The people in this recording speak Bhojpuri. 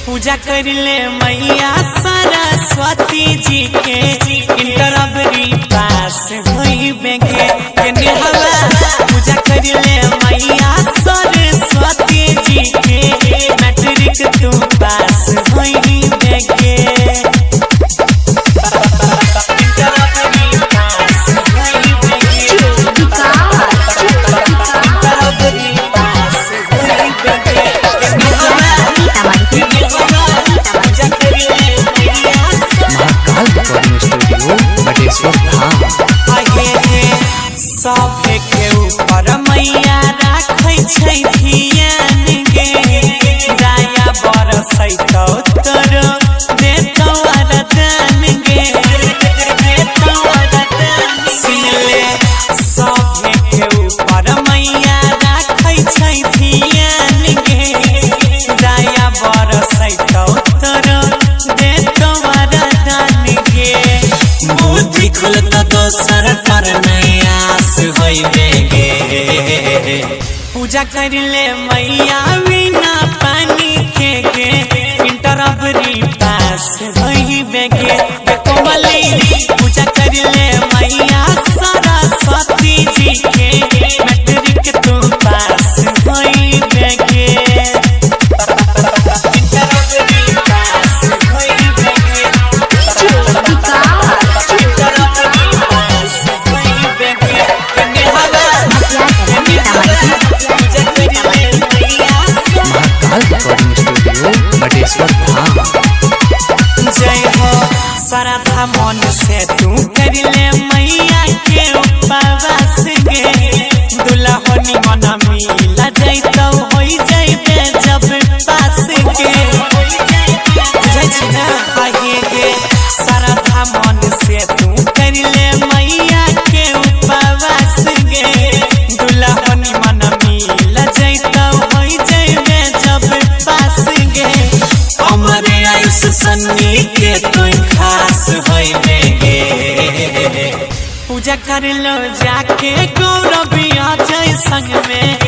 पूजा कर ले मैया सरस्वती जी के इंटरबरी पास होई बेगे पूजा कर ले मैया सरस्वती जी के मैट्रिक तू पास होई बेगे सभे के ऊपर मैया राखै छै धियान गे दया बरसैतौ तोर देतौ वरदान गे सुन ले सभे के ऊपर मैया राखै छै धियान गे दया बरसैतौ तोर देतौ वरदान गे बुद्धि खुलत दोसर पर नया पूजा कर ले मैया बिना पानी के गे इंटरबरी पास होई बेगे कोमली पूजा कर ले मैया सरस्वती जी के मैट्रिक तू पास होई बेगे जय हो श्रद्धा मन से तू कर ले मैया के उपवास गे दुल्हनी मन मिला जैतौ होई जैबे जब पास गे गे श्रद्धा मन से तू कर ले मैया के उपवास गे दुल्हनी मन मिला जैतौ होई जैबे जब पास गे हमरे आयुष सन्नी के तू खास होई बेगे पूजा कर लो जाके गौरव आ जाए संग में